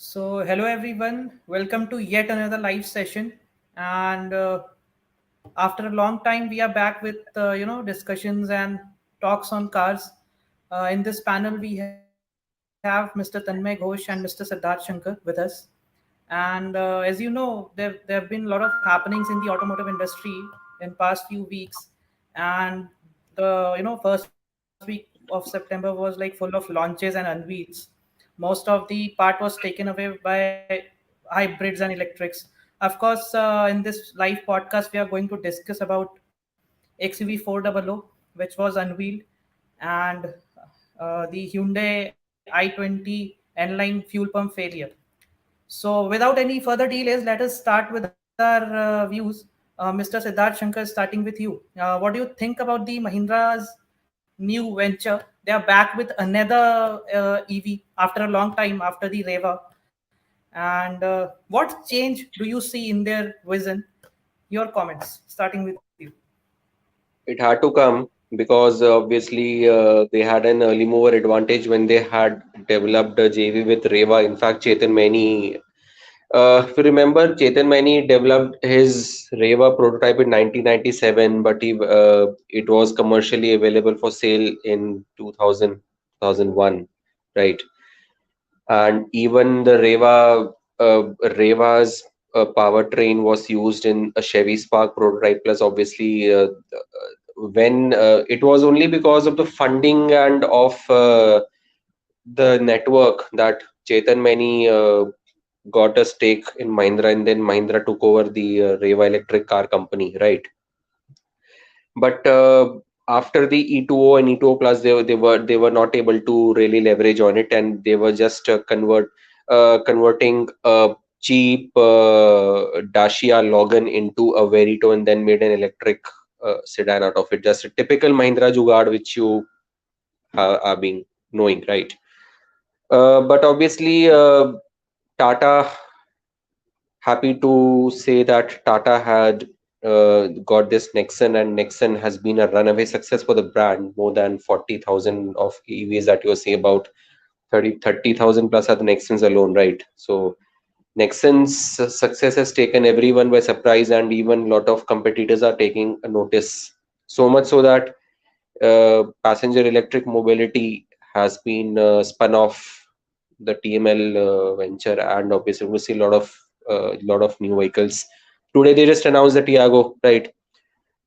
Hello everyone. Welcome to yet another live session. And after a long time, we are back with discussions and talks on cars. In this panel, we have Mr. Tanmay Ghosh and Mr. Siddharth Shankar with us. And as you know, there have been a lot of happenings in the automotive industry in past few weeks, and the first week of September was like full of launches and unveils. Most of the part was taken away by hybrids and electrics. Of course, in this live podcast, we are going to discuss about XUV400, which was unveiled, and the Hyundai i20 N-line fuel pump failure. So, without any further delays, let us start with our views. Mr. Siddharth Shankar, starting with you. What do you think about the Mahindra's new venture? They are back with another EV after a long time after the Reva. And what change do you see in their vision? Your comments, starting with you. It had to come because obviously they had an early mover advantage when they had developed a JV with Reva. In fact, Chetan Maini, if you remember, Chetan Maini developed his Reva prototype in 1997, but it was commercially available for sale in 2001, right? And even the Reva's powertrain was used in a Chevy Spark prototype. Plus, obviously, when it was only because of the funding and of the network that Chetan Maini got a stake in Mahindra, and then Mahindra took over the Reva electric car company, right? But after the E20 and E20 Plus, they were not able to really leverage on it, and they were just converting a cheap Dacia Logan into a Verito, and then made an electric sedan out of it. Just a typical Mahindra Jugaad, which you are being knowing, right? But obviously, Tata, happy to say that Tata had got this Nexon, and Nexon has been a runaway success for the brand. More than 40,000 of EVs that you say, about 30,000 plus are the Nexons alone, right? So Nexon's success has taken everyone by surprise, and even a lot of competitors are taking a notice. So much so that passenger electric mobility has been spun off the TML venture, and obviously we see a lot of new vehicles. Today they just announced the Tiago, right?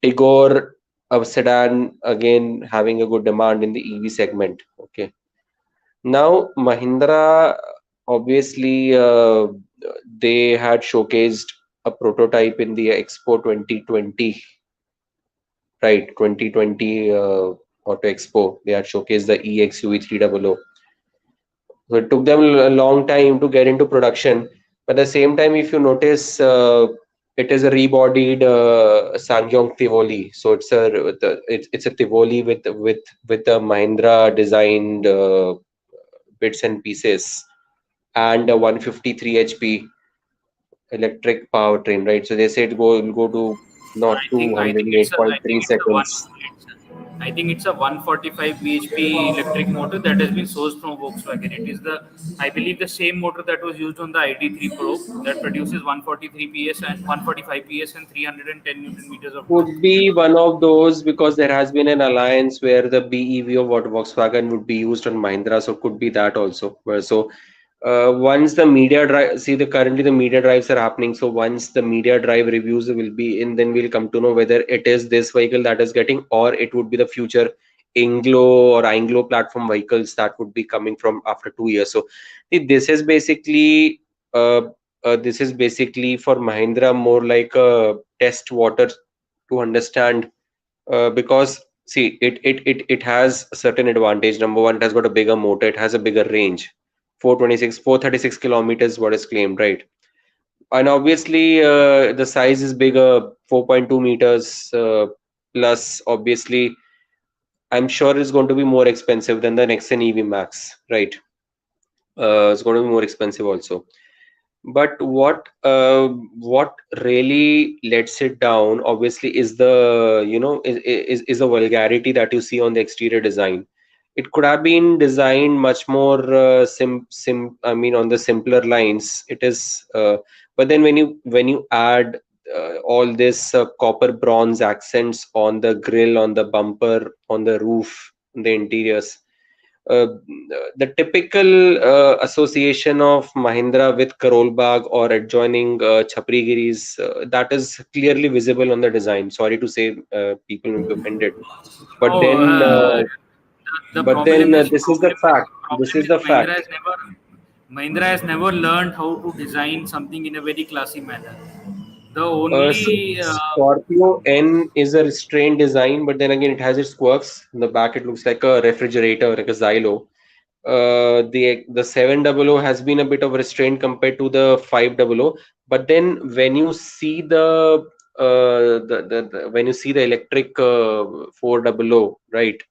Tigor, a sedan, again having a good demand in the EV segment. Okay. Now Mahindra, obviously, they had showcased a prototype in the Expo 2020, right? 2020 Auto Expo. They had showcased the EXUV300. So it took them a long time to get into production. But at the same time, if you notice, it is a rebodied Sangyong Tivoli. So it's a Tivoli with a Mahindra designed bits and pieces, and a 153 HP electric powertrain, right? So they said go to not I think 208.3 it's a one. seconds. I think it's a 145 bhp electric motor that has been sourced from Volkswagen. It is I believe, the same motor that was used on the ID3 Pro that produces 143 PS and 145 PS and 310 Newton meters of torque. Could be one of those because there has been an alliance where the BEV of what Volkswagen would be used on Mahindra, so could be that also. So once the media drive, see the currently the media drives are happening. So once the media drive reviews will be in, then we'll come to know whether it is this vehicle that is getting, or it would be the future Inglo or Inglo platform vehicles that would be coming from after 2 years. So see, uh, this is basically for Mahindra more like a test water to understand, because see it has a certain advantage. Number one, it has got a bigger motor, it has a bigger range, 436 kilometers what is claimed, right? And obviously the size is bigger, 4.2 meters, plus obviously I'm sure it's going to be more expensive than the Nexon EV Max, right? It's going to be more expensive also. But what really lets it down, obviously, is the is the vulgarity that you see on the exterior design. it could have been designed much more I mean on the simpler lines. It is but then when you add all this copper bronze accents on the grill, on the bumper, on the roof, on the interiors, uh, the typical association of Mahindra with Karol Bagh or adjoining Chhaprigiris, that is clearly visible on the design. Sorry to say, people will be offended, but Oh, then this is the fact. This problem is is the fact. Mahindra has never learned how to design something in a very classy manner. The So only Scorpio N is a restrained design, but then again it has its quirks. In the back, it looks like a refrigerator, like a Xylo. The 700 has been a bit of restraint compared to the 500, but then when you see the when you see the electric 400, right?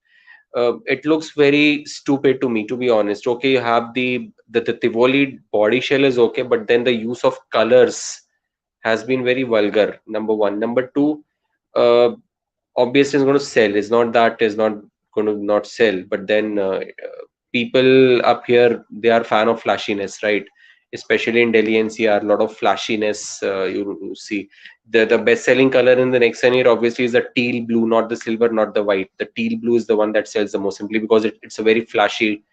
It looks very stupid to me, to be honest. Okay, you have the Tivoli body shell is okay, but then the use of colors has been very vulgar. Number one. Number two, uh, obviously it's going to sell. It's not that it's not going to not sell, but then people up here, they are fan of flashiness, right? Especially in Delhi NCR, a lot of flashiness. You see the best selling color in the Nexon here obviously is the teal blue, not the silver, not the white. The teal blue is the one that sells the most, simply because it's a very flashy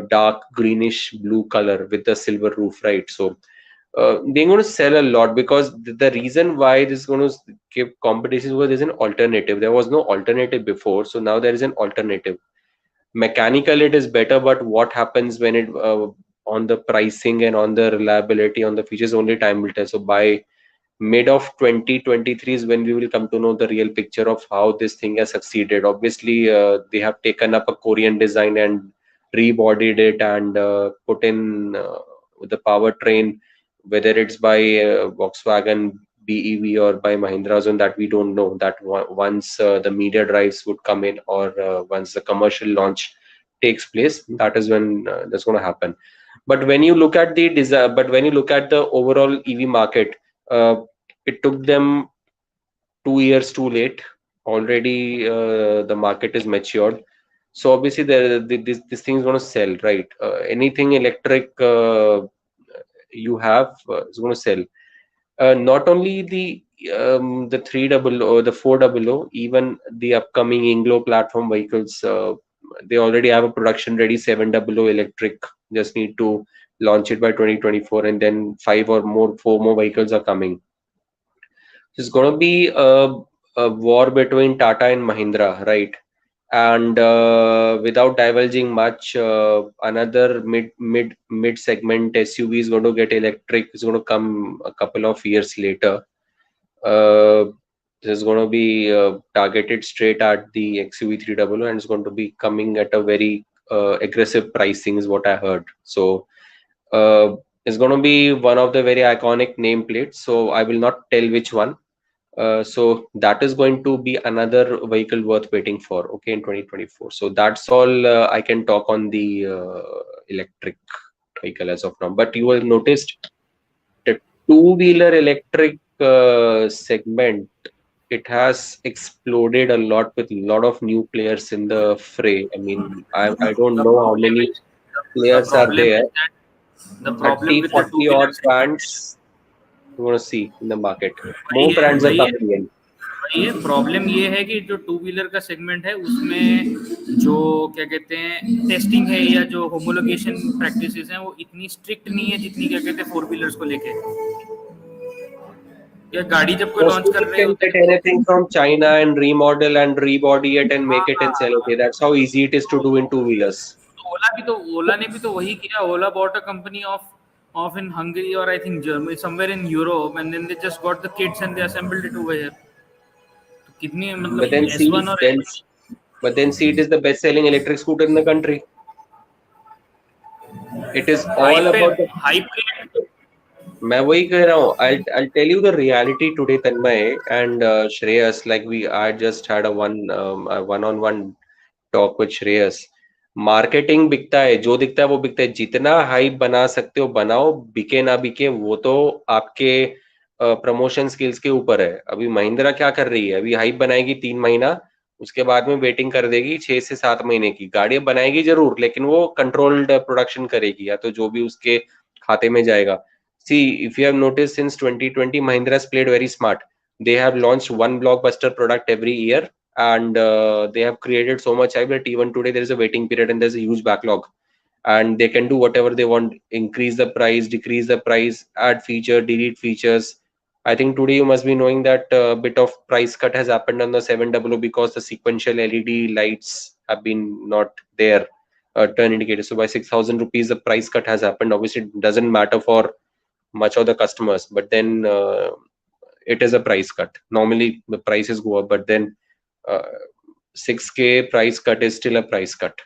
dark greenish blue color with the silver roof, right? So they're going to sell a lot, because the reason why this is going to give competition, because there's an alternative. There was no alternative before, so now there is an alternative. Mechanical, it is better, but what happens when it on the pricing and on the reliability, on the features, only time will tell. So by mid of 2023 is when we will come to know the real picture of how this thing has succeeded. Obviously, they have taken up a Korean design and rebodied it and put in the powertrain, whether it's by Volkswagen BEV or by Mahindra Zone, that we don't know. That once the media drives would come in, or once the commercial launch takes place, that is when that's going to happen. But when you look at the design, but when you look at the overall EV market, uh, it took them 2 years too late. Already, the market is matured. So obviously, this thing is going to sell, right? Anything electric you have is going to sell. Not only the 300 or the 400, even the upcoming Inglo platform vehicles, they already have a production ready 700 electric. Just need to launch it by 2024, and then four more vehicles are coming. It's going to be a war between Tata and Mahindra, right? And without divulging much, another mid segment SUV is going to get electric. It's going to come a couple of years later. Uh, this is going to be targeted straight at the XUV300, and it's going to be coming at a very aggressive pricing, is what I heard. So it's going to be one of the very iconic nameplates. So I will not tell which one. So that is going to be another vehicle worth waiting for, okay, in 2024. So that's all I can talk on the electric vehicle as of now. But you will noticed the two-wheeler electric segment, it has exploded a lot with a lot of new players in the fray. I mean, I don't the know how problem many is the players are problem there. is that the problem 30, with the 40 two-wheeler odd segment is brands you want to see in the market. वही More है brands are वही है coming in. वही है problem ये है कि जो टू व्हीलर का सेगमेंट है उसमें जो क्या कहते हैं टेस्टिंग है या जो होमोलोगेशन प्रैक्टिसेस हैं वो इतनी स्ट्रिक्ट नहीं है जितनी क्या कहते हैं फोर व्हीलर्स को लेके या गाड़ी जब कोई लॉन्च Mostly कर you रहे can होते get हैं तो anything from China and remodel and rebody it and make it and sell. Okay, that's how easy it is to do in two-wheelers. ओला ने भी तो वही किया Ola bought a company of in Hungary और I think Germany somewhere in Europe and then they just got the kits and they assembled it over here तो कितनी But मतलब then S1 see, और it is the best-selling electric scooter in the country. It is all about the. Hype मैं वही कह रहा हूँ. I'll tell you the reality today, Tanmay and Shreyas. Like I just had a one-on-one talk with Shreyas. Marketing बिकता है, जो दिखता है वो बिकता है. जितना हाइप बना सकते हो बनाओ, बिके ना बिके वो तो आपके प्रमोशन स्किल्स के ऊपर है. अभी महिंद्रा क्या कर रही है, अभी हाइप बनाएगी 3 महीना, उसके बाद में वेटिंग कर देगी 6 से 7 महीने की। गाड़ियां बनाएगी जरूर, लेकिन वो कंट्रोल्ड प्रोडक्शन करेगी, या तो जो भी उसके खाते में जाएगा। See if you have notice since 2020 Mahindra has played very smart. They have launched one blockbuster product every year, and they have created so much hype that even today there is a waiting period and there's a huge backlog, and they can do whatever they want, increase the price, decrease the price, add feature, delete features. I think today you must be knowing that a bit of price cut has happened on the 700 because the sequential LED lights have been not there, turn indicators. So by 6,000 rupees, the price cut has happened. Obviously, it doesn't matter for much of the customers, but then it is a price cut. Normally, the prices go up, but then uh, 6K price cut is still a price cut.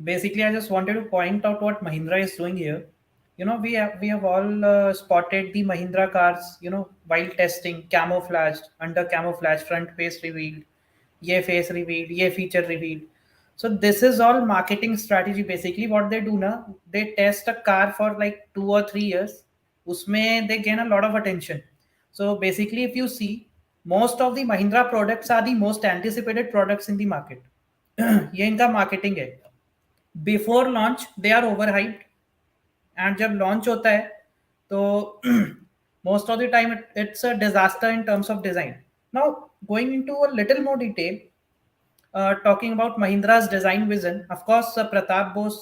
Basically, I just wanted to point out what Mahindra is doing here. We have all spotted the Mahindra cars, while testing, camouflaged, under camouflage, front face revealed, face revealed, feature revealed. So this is all marketing strategy. Basically, what they do now, they test a car for like 2 or 3 years. Usme they gain a lot of attention. So basically, if you see, most of the Mahindra products are the most anticipated products in the market. ये इनका marketing है. Before launch they are overhyped, and जब launch होता है तो most of the time it's a disaster in terms of design. Now going into a little more detail, talking about Mahindra's design vision, of course, Pratap Bose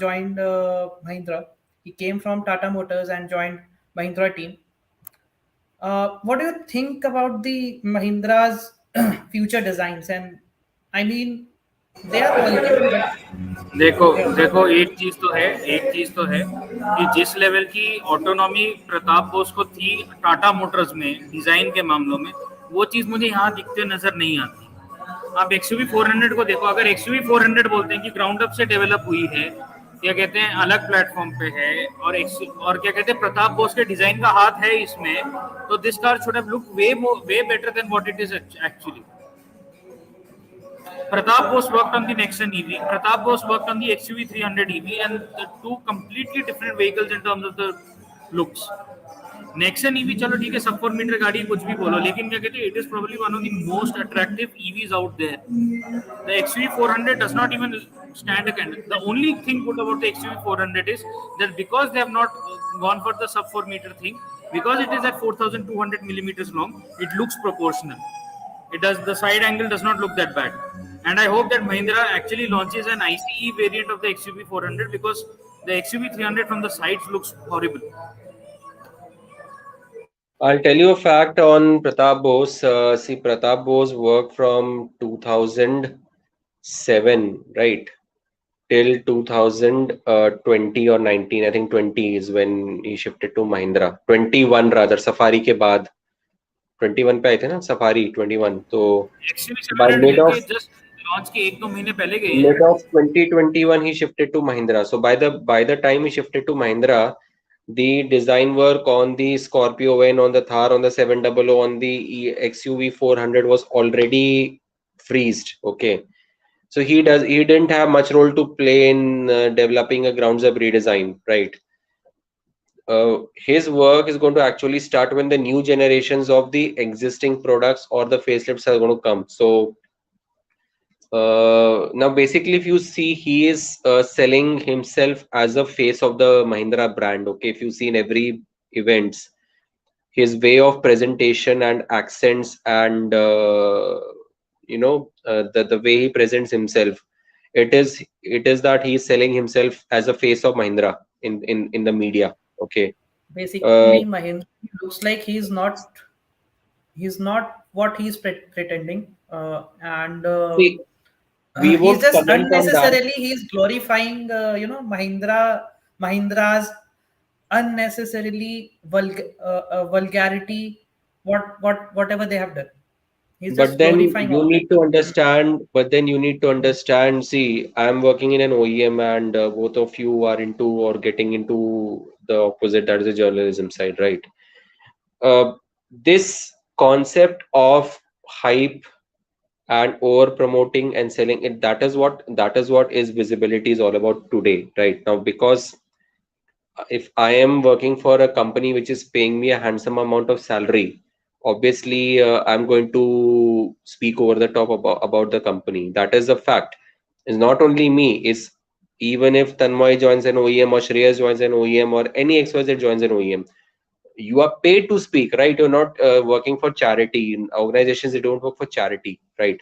joined Mahindra. He came from Tata Motors and joined Mahindra team. What do you think about the Mahindra's future designs? And I mean, they are positive, but देखो yeah. देखो एक चीज तो है कि जिस level की autonomy Pratap Bose को थी टाटा मोटर्स में डिजाइन के मामलों में, वो चीज मुझे यहाँ दिखते नजर नहीं आती. आप XUV 400 को देखो, अगर XUV 400 बोलते हैं कि ग्राउंड अप से डेवलप हुई है, क्या कहते हैं अलग प्लेटफॉर्म पे है, और क्या कहते हैं प्रताप बोस के डिजाइन का हाथ है इसमें, तो this car should have look way better than what it is actually. Pratap Bose worked on the Nexon EV. Pratap Bose worked on the XUV 300 EV, and the two completely different vehicles in terms of the looks. Nexon EV, चलो ठीक है, सब 4 metre गाड़ी कुछ भी बोलो, लेकिन क्या कहते हैं, it is probably one of the most attractive EVs out there. The XUV 400 does not even stand a candle. The only thing good about the XUV 400 is that because they have not gone for the sub 4 meter thing, because it is at 4,200 millimeters long, it looks proportional. The side angle does not look that bad, and I hope that Mahindra actually launches an ICE variant of the XUV 400, because the XUV 300 from the sides looks horrible. I'll tell you a fact on Pratap Bose. See, Pratap Bose worked from 2007, right, till 2020 or 19. I think 20 is when he shifted to Mahindra. 21 rather, Safari के बाद 21 पे आए थे ना, Safari 21. तो XUV by 700 mid of के just launch के 1-2 महीने पहले गए हैं. mid of 2021 he shifted to Mahindra. So by the time he shifted to Mahindra, the design work on the Scorpio Van, on the Thar, on the 700, on the XUV 400 was already freezed. Okay, so he didn't have much role to play in developing a grounds up redesign, right? His work is going to actually start when the new generations of the existing products or the facelifts are going to come. So now basically, if you see, he is selling himself as a face of the Mahindra brand. Okay, if you see in every events, his way of presentation and accents, and the way he presents himself, it is that he is selling himself as a face of Mahindra in the media. Okay. Basically, Mahindra looks like he's not what he's pretending, and See, we he's would just comment on that. unnecessarily he's glorifying Mahindra's unnecessarily vulgarity, whatever they have done. He's But just then glorifying you all need that. to understand. But then you need to understand. See, I'm working in an OEM, and both of you are into or getting into the opposite. That is the journalism side, right? This concept of hype and over promoting and selling it, that is what is visibility is all about today, right now. Because if I am working for a company which is paying me a handsome amount of salary, obviously I'm going to to speak over the top about the company. That is a fact. It's not only me. It's even if Tanmoy joins an OEM or Shreyas joins an OEM or any XYZ joins an OEM, you are paid to speak, right? You're not working for charity. In organizations, they don't work for charity, right?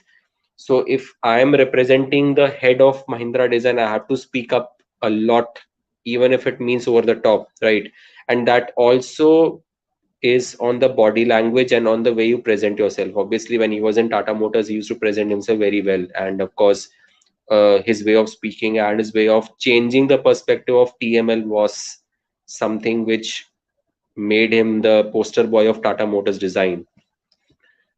So if I am representing the head of Mahindra Design, I have to speak up a lot, even if it means over the top, right? And that also is on the body language and on the way you present yourself. Obviously, when he was in Tata Motors, he used to present himself very well. And of course, his way of speaking and his way of changing the perspective of TML was something which made him the poster boy of Tata Motors design.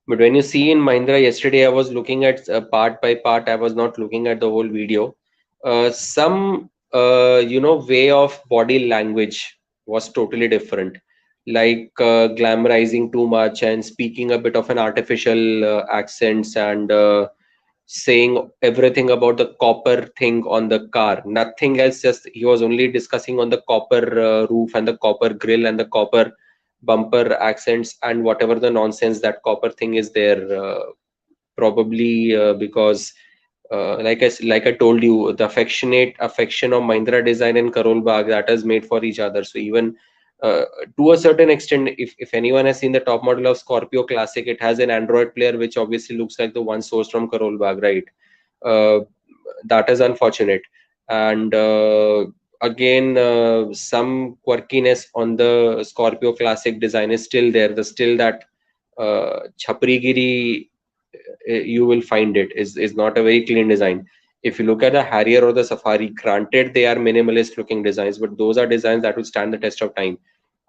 But when you see in Mahindra yesterday, I was looking at part by part. I was not looking at the whole video. Some way of body language was totally different, like glamorizing too much and speaking a bit of an artificial accents and saying everything about the copper thing on the car. Nothing else. Just he was only discussing on the copper roof and the copper grill and the copper bumper accents and whatever the nonsense that copper thing is there. Probably because like I told you, the affection of Mahindra Design and Karol Bagh, that is made for each other. So even uh, to a certain extent, if anyone has seen the top model of Scorpio Classic, it has an Android player which obviously looks like the one sourced from Karol Bagh, right? Uh, that is unfortunate. And again, some quirkiness on the Scorpio Classic design is still there. The still that Chaprigiri you will find it is not a very clean design. If you look at the Harrier or the Safari, granted they are minimalist looking designs, but those are designs that will stand the test of time.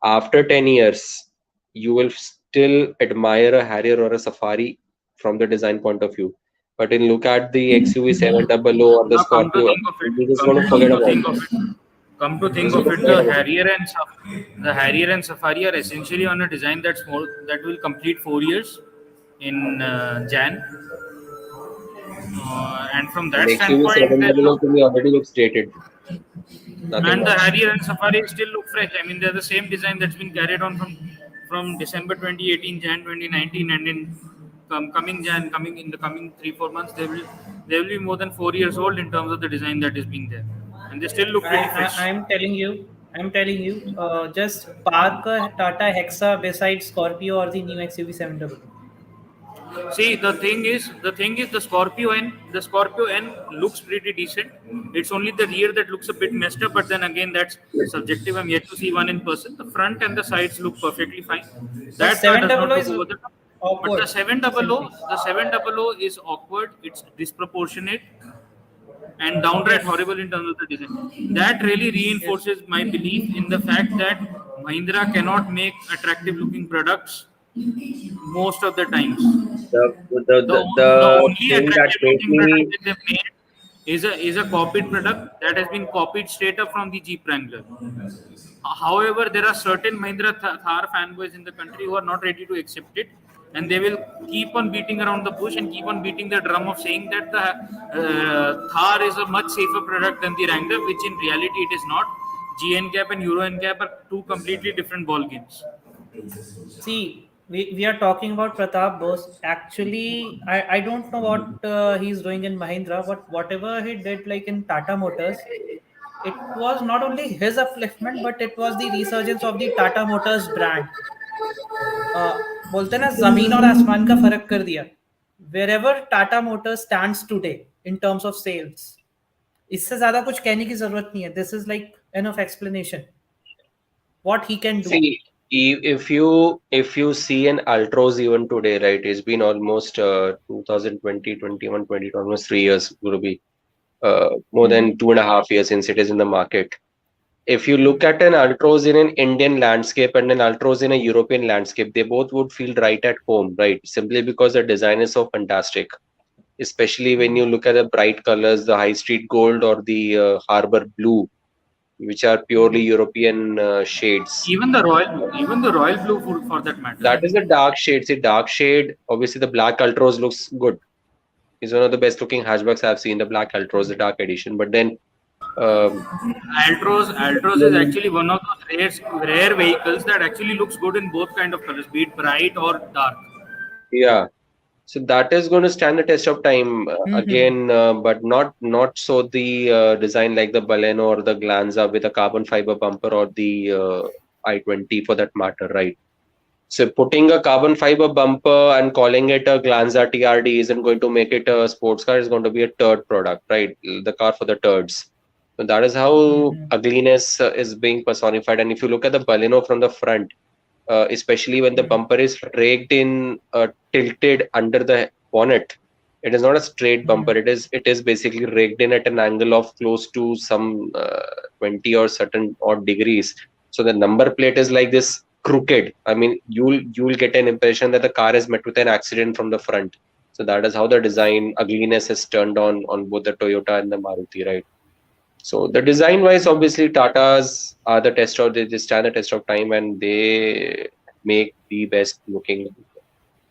After 10 years, you will still admire a Harrier or a Safari from the design point of view. But when you look at the XUV700 or the Now, come to Scorpio, think of it, you're just going to forget about it. come to think Just of going to it, forget about it. The Harrier and Safari are essentially on a design that will complete 4 years in Jan, and from And that standpoint, they XUV700 look, to me already looks dated. Nothing and the much. Harrier and Safari still look fresh. I mean, they're the same design that's been carried on from December 2018, Jan 2019, and in coming in the coming 3-4 months, they will be more than 4 years old in terms of the design that is being there, and they still look pretty fresh. I'm telling you, just park a Tata Hexa beside Scorpio or the new XUV700. See, the Scorpio N looks pretty decent. It's only the rear that looks a bit messed up, but then again, that's subjective. I'm yet to see one in person. The front and the sides look perfectly fine. The That car does not 700 look is over the top. But awkward the simply. 700 is awkward. It's disproportionate and downright Yes, horrible in terms of the design. That really yes. reinforces my belief in the fact that Mahindra cannot make attractive looking products most of the times. The The only thing that attractive made looking product me that they've made is a copied product that has been copied straight up from the Jeep Wrangler. However, there are certain Mahindra Thar fanboys in the country who are not ready to accept it, and they will keep on beating around the bush and keep on beating the drum of saying that the Thar is a much safer product than the Wrangler, which in reality it is not. GN Cap and Euro NCAP are two completely different ball games. See, we are talking about Pratap Bose. Actually, I don't know what he's doing in Mahindra, but whatever he did, like in Tata Motors, it was not only his upliftment, but it was the resurgence of the Tata Motors brand. बोलते हैं ना जमीन और आसमान का फर्क कर दिया. Wherever Tata Motors stands today in terms of sales, इससे ज्यादा कुछ कहने की जरूरत नहीं है. This is like enough explanation what he can do. see if you see an Altros even today, right? It's been almost 2020, 21, 20, almost 3 years, going to be more than 2.5 years since it is in the market. If you look at an Altros in an Indian landscape and an Altros in a European landscape, they both would feel right at home, right? Simply because the design is so fantastic. Especially when you look at the bright colors, the high street gold or the harbor blue, which are purely European shades. Even the royal blue for that matter. That is a dark shade. See, dark shade. Obviously, the black Altros looks good. It's one of the best looking hatchbacks I've seen. The black Altros, the dark edition. But then, um, Altros is actually one of those rare vehicles that actually looks good in both kind of colors, be it bright or dark. yeah. So that is going to stand the test of time Mm-hmm. again, but not so the design like the Baleno or the Glanza with a carbon fiber bumper or the i20 for that matter, right? So putting a carbon fiber bumper and calling it a Glanza TRD isn't going to make it a sports car. It's going to be a turd product, right? The car for the turds. So that is how Mm-hmm. ugliness is being personified. And if you look at the Baleno from the front, especially when the bumper is raked in, tilted under the bonnet. It is not a straight bumper. Mm-hmm. It is basically raked in at an angle of close to some 20 or certain odd degrees. So the number plate is like this crooked. I mean, you'll get an impression that the car is met with an accident from the front. So that is how the design ugliness is turned on both the Toyota and the Maruti, right? So the design wise, obviously Tatas are the test of they stand the test of time and they make the best looking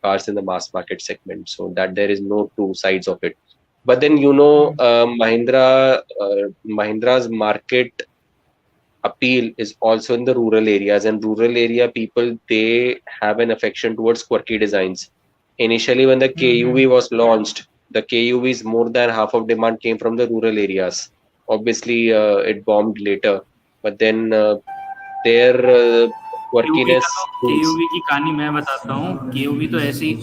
cars in the mass market segment. So that there is no two sides of it. But then Mahindra's market appeal is also in the rural areas, and rural area people they have an affection towards quirky designs. Initially, when the Mm-hmm. KUV was launched, the KUV's more than half of demand came from the rural areas. Obviously, it bombed later, but then their केयूवी का quirkiness तो proves. केयूवी की कहानी मैं बताता हूँ। KUV तो ऐसी,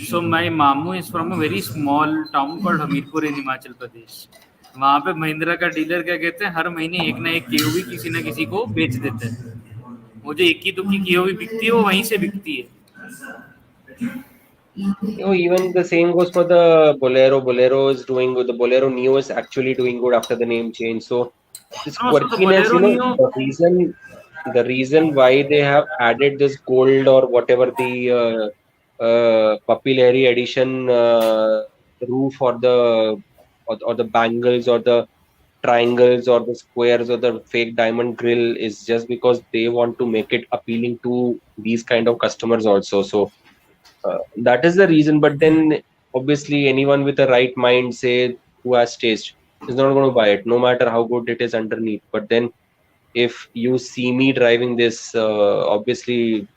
so my मामू is from a very small town called Hamirpur in Himachal Pradesh. वहाँ पे महिंद्रा का डीलर क्या कहते हैं, हर महीने एक ना एक केयूवी किसी ना किसी को बेच देते हैं। वो जो इक्की दुक्की केयूवी बिकती है वो वहीं से बिकती है। Even the same goes for the Bolero. Bolero is doing good. The Bolero Neo is actually doing good after the name change. So this no so the quirkiness, Bolero Neo. the reason why they have added this gold or whatever the papillary edition roof or the bangles or the triangles or the squares or the fake diamond grill is just because they want to make it appealing to these kind of customers also. So that is the reason. But then obviously anyone with a right mind, say who has taste, is not going to buy it, no matter how good it is underneath. But then if you see me driving this, obviously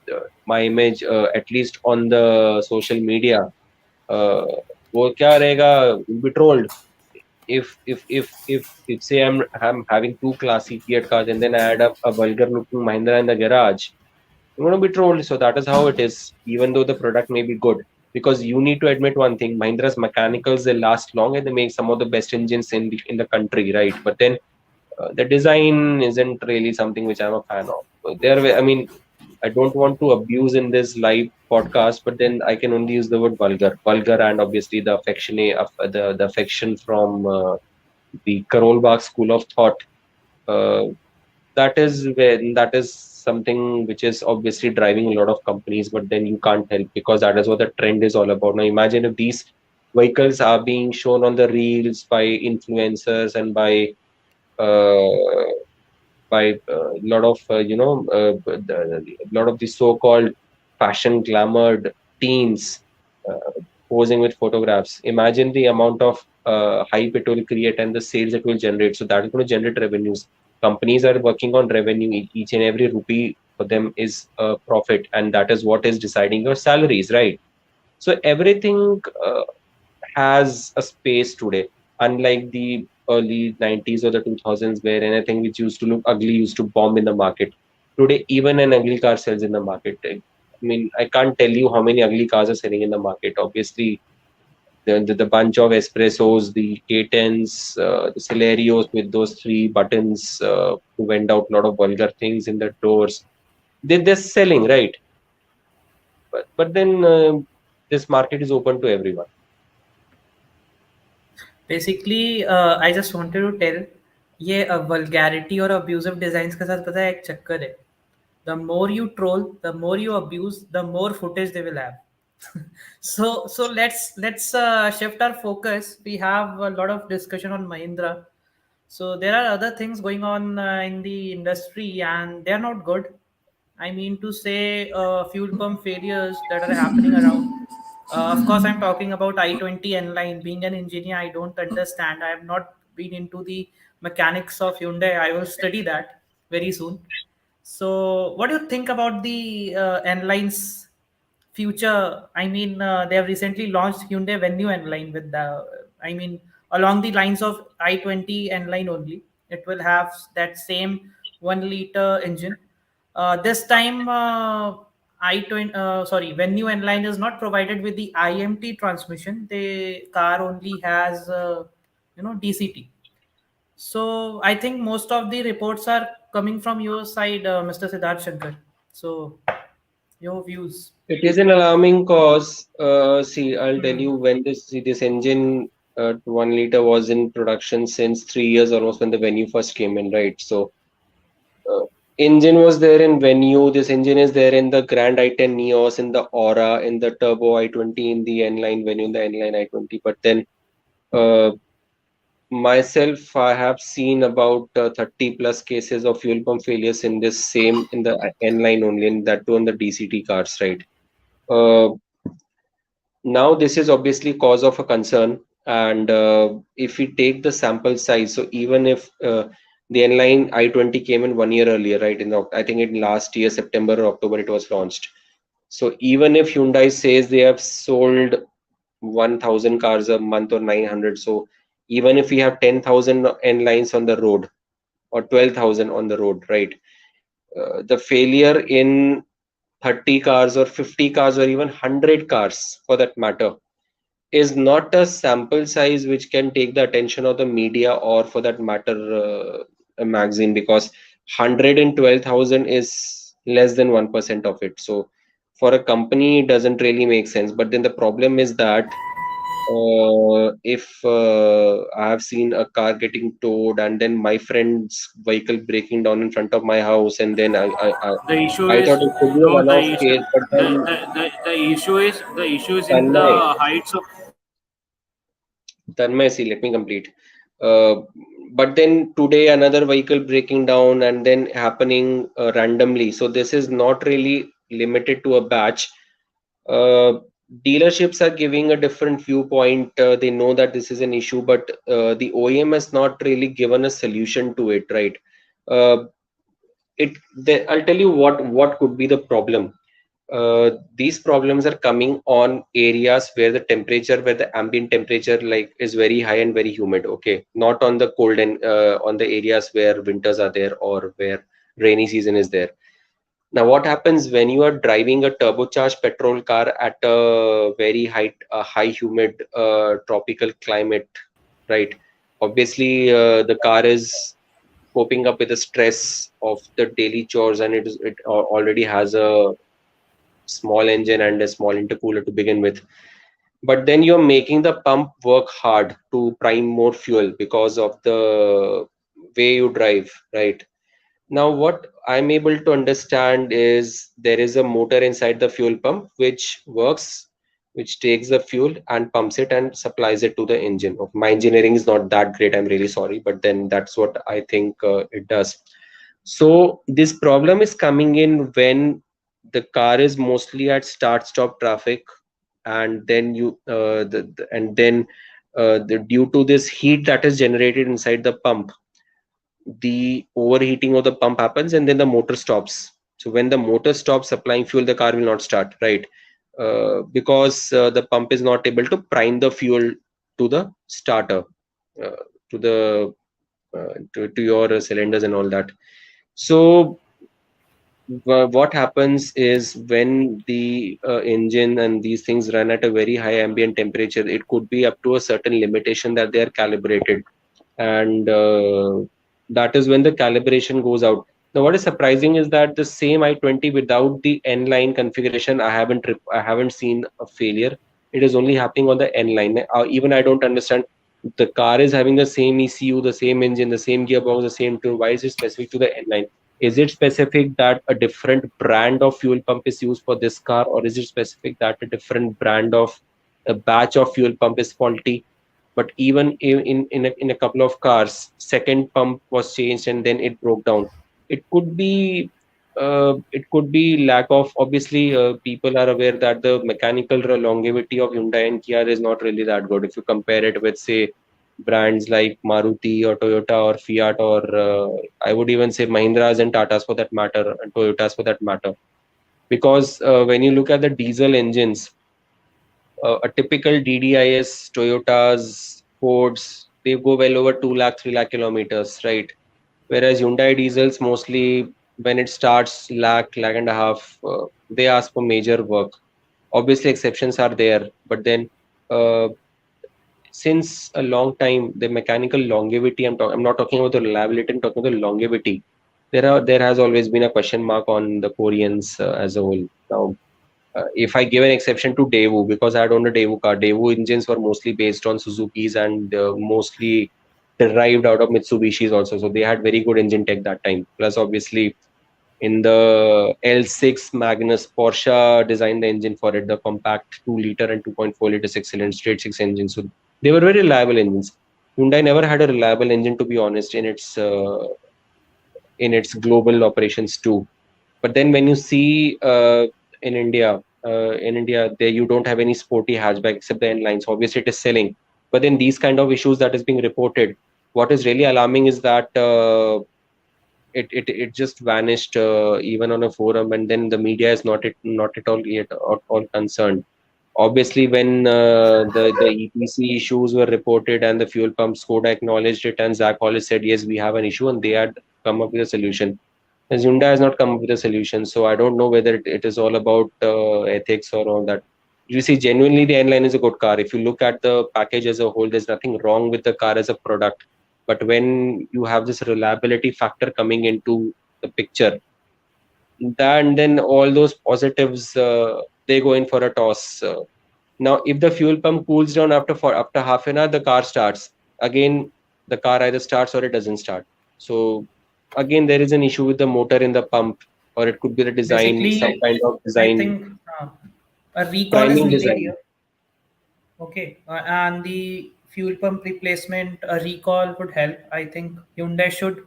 my image, at least on the social media, uh, वो क्या रहेगा, will be trolled. If say I'm having two classy Fiat cars and then I add up a vulgar looking Mahindra in the garage, you're going to be trolled. So that is how it is, even though the product may be good. Because you need to admit one thing, Mahindra's mechanicals, they last long and they make some of the best engines in the country, right? But then the design isn't really something which I'm a fan of. I mean, I don't want to abuse in this live podcast, but then I can only use the word vulgar, and obviously the the affection from the Karol Bagh school of thought. Uh, that is something which is obviously driving a lot of companies, but then you can't help because that is what the trend is all about. Now imagine if these vehicles are being shown on the reels by influencers and uh, by a lot of a lot of the so-called fashion glamored teens uh, posing with photographs. Imagine the amount of hype it will create and the sales it will generate. So that is going to generate revenues. Companies are working on revenue. Each and every rupee for them is a profit, and that is what is deciding your salaries, right? So everything has a space today, unlike the early 90s or the 2000s, where anything which used to look ugly used to bomb in the market. Today, even an ugly car sells in the market. I mean, I can't tell you how many ugly cars are selling in the market. Obviously, the bunch of espressos, the K10s, the Celerios with those three buttons to vent out a lot of vulgar things in the doors. They're selling, right? But then this market is open to everyone. Basically I just wanted to tell, ये vulgarity और abusive designs के साथ पता है एक चक्कर है। The more you troll, the more you abuse, the more footage they will have. So let's shift our focus. We have a lot of discussion on Mahindra. So there are other things going on in the industry, and they're not good. I mean to say, fuel pump failures that are happening around. Of course, I'm talking about i20 N line. Being an engineer, I don't understand. I have not been into the mechanics of Hyundai. I will study that very soon. So, what do you think about the N lines future. I mean, they have recently launched Hyundai Venue N line with the, I mean, along the lines of i20 N line only. It will have that same 1 liter engine. This time, i20, sorry, Venue N line is not provided with the IMT transmission. The car only has, DCT. So I think most of the reports are coming from your side, Mr. Siddharth Shankar. So your views. It is an alarming cause. See, I'll tell Hmm. you when this engine 1 liter was in production since 3 years almost when the Venue first came in, right? So uh, engine was there in Venue. This engine is there in the Grand i10 Neos, in the Aura, in the Turbo i20, in the N line Venue, in the N line i20. But then uh, myself, I have seen about 30 plus cases of fuel pump failures in this same in the N line only, and that too on the DCT cars, right? Uh, Now this is obviously cause of a concern, and if we take the sample size, so even if the N-Line i20 came in 1 year earlier, right? I think in last year September or October it was launched. So even if Hyundai says they have sold 1,000 cars a month or 900, so even if we have 10,000 N-Lines on the road or 12,000 on the road, right? The failure in 30 cars or 50 cars or even 100 cars for that matter is not a sample size which can take the attention of the media or for that matter a magazine, because 112,000 is less than 1% of it. So for a company it doesn't really make sense. But then the problem is that if I have seen a car getting towed and then my friend's vehicle breaking down in front of my house, and then The issue I is thought it could be a no. The one-off issue case, but then the issue is in the Tanmay, heights of. Tanmay, see, let me complete. Uh, but then today another vehicle breaking down and then happening randomly. So this is not really limited to a batch. Uh, Dealerships are giving a different viewpoint. They know that this is an issue, but the OEM has not really given a solution to it, right? Uh, I'll tell you what could be the problem. These problems are coming on areas where the temperature, where the ambient temperature like is very high and very humid. Okay, not on the cold and on the areas where winters are there or where rainy season is there. Now, what happens when you are driving a turbocharged petrol car at a very high humid tropical climate, right? Obviously, the car is coping up with the stress of the daily chores, and already has a small engine and a small intercooler to begin with. But then you're making the pump work hard to prime more fuel because of the way you drive, right? Now, what I'm able to understand is there is a motor inside the fuel pump which works, which takes the fuel and pumps it and supplies it to the engine. My engineering is not that great, I'm really sorry, but then that's what I think it does. So this problem is coming in when the car is mostly at start stop traffic, and then and then due to this heat that is generated inside the pump, the overheating of the pump happens and then the motor stops. So when the motor stops supplying fuel, the car will not start, right? Because the pump is not able to prime the fuel to the starter, uh, to the to your cylinders and all that. So what happens is when the engine and these things run at a very high ambient temperature, it could be up to a certain limitation that they are calibrated, and that is when the calibration goes out. Now, what is surprising is that the same i20 without the N line configuration, I haven't seen a failure. It is only happening on the N line. Even I don't understand. The car is having the same ECU, the same engine, the same gearbox, the same tune. Why is it specific to the N line? Is it specific that a different brand of fuel pump is used for this car, or is it specific that a different brand of a batch of fuel pump is faulty? But even in a couple of cars, second pump was changed and then it broke down. It could be lack of, obviously people are aware that the mechanical longevity of Hyundai and Kia is not really that good if you compare it with, say, brands like Maruti or Toyota or Fiat, or I would even say Mahindras and Tatas for that matter, and Toyotas for that matter. because when you look at the diesel engines, a typical DDIS, Toyotas, Fords, they go well over 2 lakh, 3 lakh kilometers, right? Whereas Hyundai diesels mostly, when it starts lakh and a half, they ask for major work. Obviously, exceptions are there, but then uh, since a long time, the mechanical longevity, I'm not talking about the reliability, I'm talking about the longevity. There has always been a question mark on the Koreans as a whole. Now, if I give an exception to Daewoo, because I had owned a Daewoo car, Daewoo engines were mostly based on Suzuki's and mostly derived out of Mitsubishi's also. So they had very good engine tech that time. Plus, obviously, in the L6 Magnus, Porsche designed the engine for it, the compact 2 liter and 2.4 liter six-cylinder straight six engine. So they were very reliable engines. Hyundai never had a reliable engine, to be honest, in its global operations too. But then when you see in India, there you don't have any sporty hatchback except the N lines. Obviously, it is selling. But then these kind of issues that is being reported, what is really alarming is that it just vanished even on a forum, and then the media is not at all yet at all concerned. Obviously, when the EPC issues were reported and the fuel pumps, Skoda acknowledged it, and Zach Hollis said, yes, we have an issue, and they had come up with a solution. As Hyundai has not come up with a solution, so I don't know whether it is all about ethics or all that. You see, genuinely, the N-Line is a good car. If you look at the package as a whole, there's nothing wrong with the car as a product. But when you have this reliability factor coming into the picture, then all those positives they go in for a toss. Now, if the fuel pump cools down after half an hour, the car starts again. The car either starts or it doesn't start. So again, there is an issue with the motor in the pump, or it could be the design, some Basically, kind of I design, think a recall is priming needed design. here. Okay, and the fuel pump replacement, a recall would help. I think Hyundai should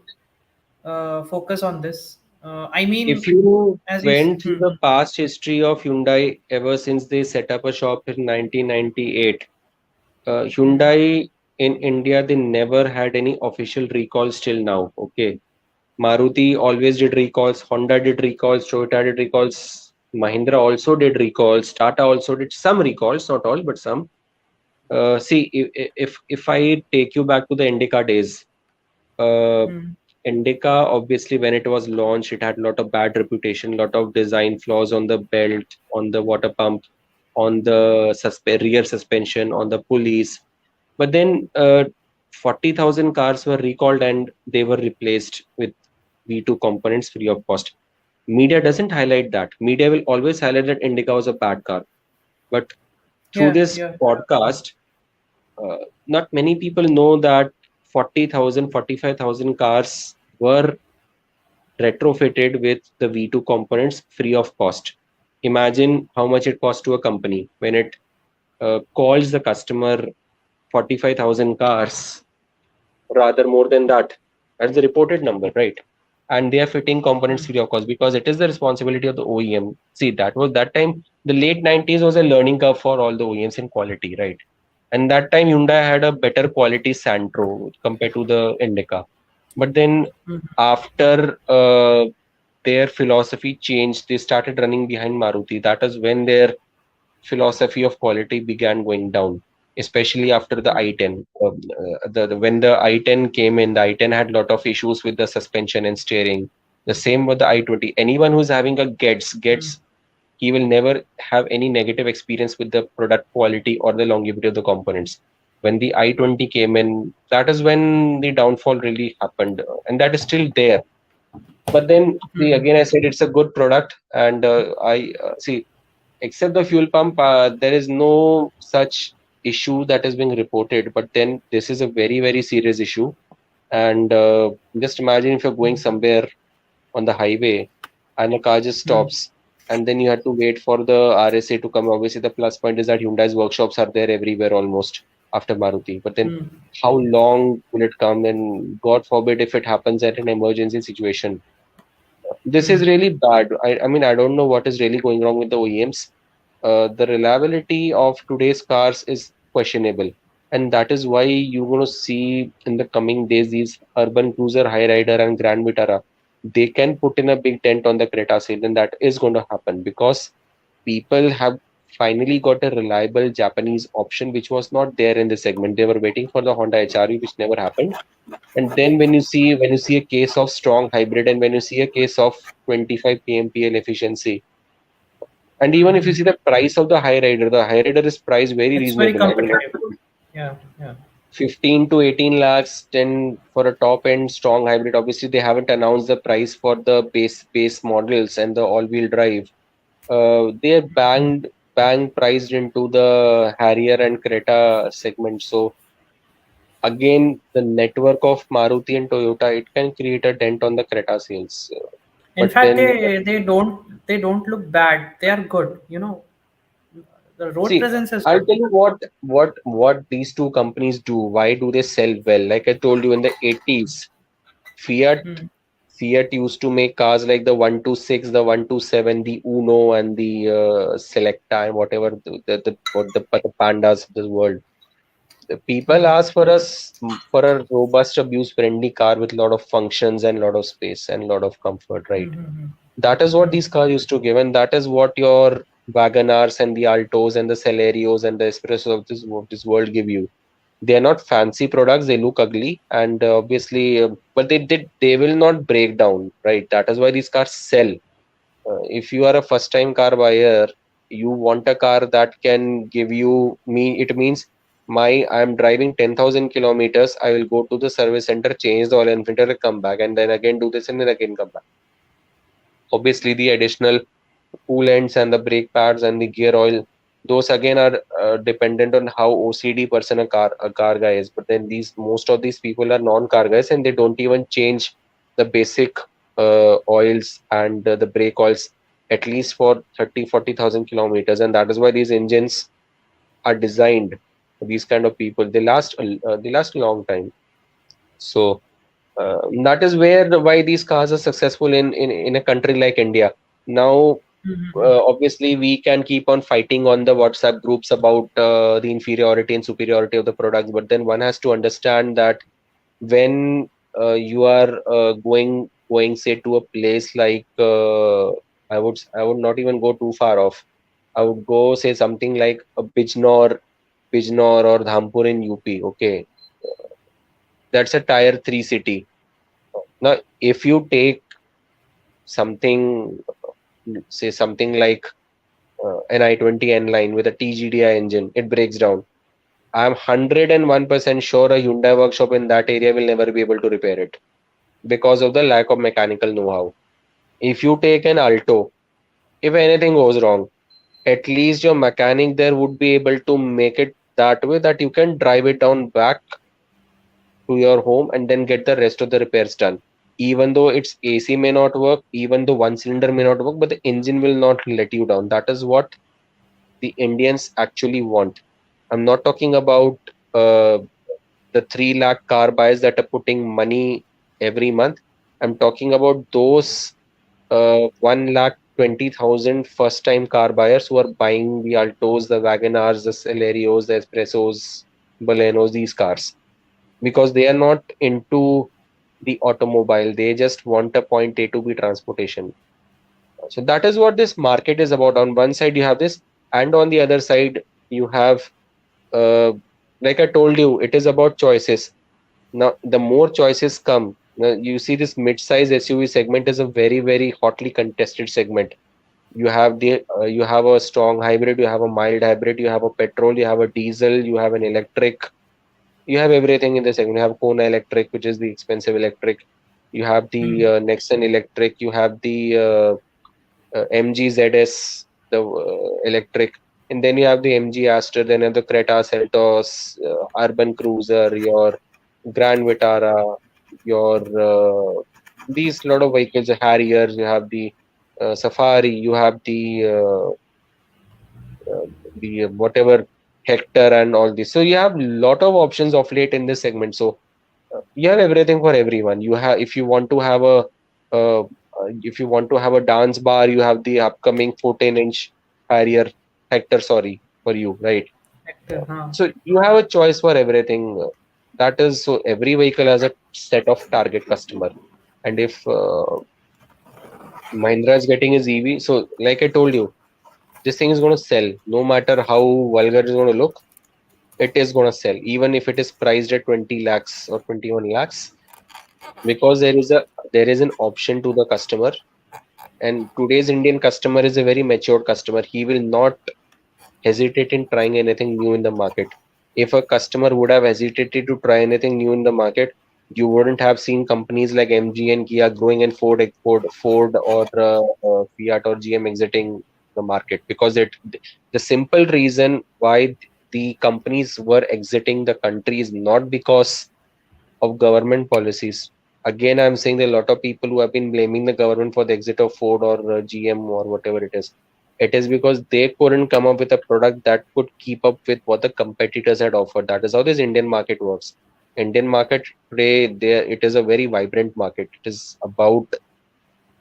focus on this. I If mean, you as you. went through the past history of Hyundai ever since they set up a shop in 1998, Hmm, Hyundai in India, they never had any official recalls till now. Okay. Maruti always did recalls, Honda did recalls, Toyota did recalls, Mahindra also did recalls, Tata also did some recalls, not all, but some. See, if I take you back to the Indica days, uh, hmm, Indica, obviously, when it was launched, it had a lot of bad reputation, lot of design flaws on the belt, on the water pump, on the rear suspension, on the pulleys. But then 40,000 cars were recalled and they were replaced with V2 components free of cost. Media doesn't highlight that. Media will always highlight that Indica was a bad car. But through yeah, this yeah. podcast, uh, not many people know that 40,000, 45,000 cars were retrofitted with the V2 components free of cost. Imagine how much it costs to a company when it calls the customer 45,000 cars, rather more than that. That's the reported number, right? And they are fitting components Hmm, free of cost because it is the responsibility of the OEM. See, that was that time, the late 90s was a learning curve for all the OEMs in quality, right? And that time Hyundai had a better quality Santro compared to the Indica. But then hmm, after their philosophy changed, they started running behind Maruti. That is when their philosophy of quality began going down, especially after the hmm, i10. When the i10 came in, the i10 had a lot of issues with the suspension and steering. The same with the i20. Anyone who's having a hmm, gets, he will never have any negative experience with the product quality or the longevity of the components. When the i20 came in, that is when the downfall really happened, and that is still there. But then, see, hmm, again, I said it's a good product, and I see, except the fuel pump, there is no such issue that is being reported. But then, this is a very, very serious issue. And just imagine if you're going somewhere on the highway and the car just hmm, stops, and then you have to wait for the RSA to come. Obviously, the plus point is that Hyundai's workshops are there everywhere almost after Maruti. But then, hmm, how long will it come? And God forbid if it happens at an emergency situation, this is hmm, really bad. I mean, I don't know what is really going wrong with the OEMs. The reliability of today's cars is questionable. And that is why you're going to see in the coming days these urban cruiser, high rider, and Grand Vitara. they can put in a big dent on the Creta sale, and that is going to happen because people have finally got a reliable Japanese option, which was not there in the segment. They were waiting for the Honda HRV, which never happened. And then when you see a case of strong hybrid, and when you see a case of 25 kmpl efficiency, and even if you Mhm. see the price of the high rider is priced very It's very reasonable. I mean, competitive. Yeah, yeah. 15 to 18 lakhs, then for a top end strong hybrid. Obviously, they haven't announced the price for the base models and the all wheel drive. They're bang priced into the Harrier and Creta segment. So again, the network of Maruti and Toyota, it can create a dent on the Creta sales. In But fact, then, they don't look bad. They are good. The road see, presence is I'll good. tell you what these two companies do. Why do they sell well? Like I told you in the 80s, Fiat Hmm. Fiat used to make cars like the 126, the 127, the Uno, and the Selecta, and whatever the pandas of this world. The people Hmm. ask for us for a robust, abuse-friendly car with a lot of functions and a lot of space and a lot of comfort, right? Hmm. Hmm. That is what Hmm. these cars used to give, and that is what your Wagonars and the Altos and the Celerios and the Espressos of this world give you. They are not fancy products, they look ugly, and obviously, but they will not break down, right? That is why these cars sell. If you are a first time car buyer, you want a car that can give you me it means I'm driving 10,000 kilometers, I will go to the service center, change the oil and filter, come back, and then again do this and then again come back. Obviously, the additional coolants and the brake pads and the gear oil, those again are dependent on how OCD person a car guy is. But then most of these people are non-car guys, and they don't even change the basic oils and the brake oils at least for 30-40,000 kilometers. And that is why these engines are designed for these kind of people. They last a long time. So that is why these cars are successful in a country like India. Now, Hmm. obviously, we can keep on fighting on the WhatsApp groups about the inferiority and superiority of the products, but then one has to understand that when you are going say to a place like I would not even go too far off. I would go say something like a Bijnor or Dhampur in UP. Okay, that's a tier 3 city. Now, if you take something, say something like an i20 N line with a TGDI engine, it breaks down. I'm 101% sure a Hyundai workshop in that area will never be able to repair it because of the lack of mechanical know-how. If you take an Alto, if anything goes wrong, at least your mechanic there would be able to make it that way that you can drive it down back to your home and then get the rest of the repairs done. Even though its AC may not work, even though one cylinder may not work, but the engine will not let you down. That is what the Indians actually want. I'm not talking about uh, the 3 lakh car buyers that are putting money every month. I'm talking about those 1 lakh 20,000 first time car buyers who are buying the Altos, the Wagonars, the Celerios, the Espressos, Balenos, these cars because they are not into the automobile. They just want a point A to B transportation. So that is what this market is about. On one side, you have this, and on the other side, you have, uh, like I told you, it is about choices. Now, the more choices come, now you see this mid-size SUV segment is a very, very hotly contested segment. You have a strong hybrid, you have a mild hybrid, you have a petrol, you have a diesel, you have an electric, you have everything in the segment. You have Kona Electric, which is the expensive electric. You have the Hmm. Nexon Electric. You have the MG ZS, the electric, and then you have the MG Aster. Then you have the Creta Seltos, Urban Cruiser, your Grand Vitara, your these lot of vehicles, the Harriers. You have the Safari. You have the whatever Hector and all this. So you have lot of options of late in this segment. So you have everything for everyone. You have uh, if you want to have a dance bar, you have the upcoming 14-inch Harrier Hector, sorry, for you, right? Active, huh? So you have a choice for everything. That is, so every vehicle has a set of target customer, and if Mahindra is getting his EV. So, like I told you, this thing is going to sell. No matter how vulgar it's going to look, it is going to sell. Even if it is priced at 20 lakhs or 21 lakhs, because there is an option to the customer. And today's Indian customer is a very matured customer. He will not hesitate in trying anything new in the market. If a customer would have hesitated to try anything new in the market, you wouldn't have seen companies like MG and Kia growing and Ford or Fiat or GM exiting the market because the simple reason why the companies were exiting the country is not because of government policies. Again, I'm saying there are a lot of people who have been blaming the government for the exit of Ford or GM or whatever it is. It is because they couldn't come up with a product that could keep up with what the competitors had offered. That is how this Indian market works. Indian market today, there it is a very vibrant market. It is about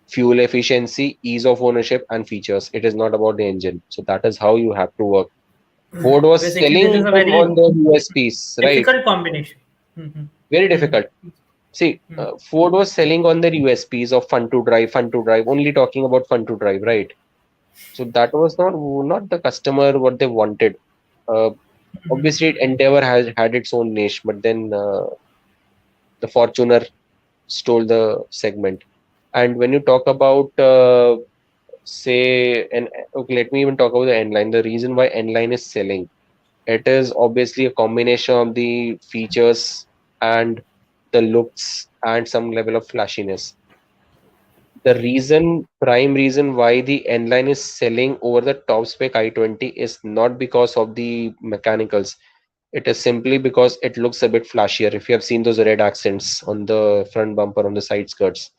fuel efficiency, ease of ownership, and features. It is not about the engine. So that is how you have to work. Ford was Basically, this selling is a on very the USPs, right? difficult combination. Mm-hmm. Very Mm-hmm. difficult. See, Ford was selling on their USPs of fun to drive, only talking about fun to drive, right? So that was not the customer what they wanted. Uh, Obviously, Endeavor has had its own niche, but then the Fortuner stole the segment. And when you talk about say, and okay, let me even talk about the N line. The reason why N line is selling, it is obviously a combination of the features and the looks and some level of flashiness. The prime reason why the N line is selling over the top spec i20 is not because of the mechanicals. It is simply because it looks a bit flashier. If you have seen those red accents on the front bumper, on the side skirts,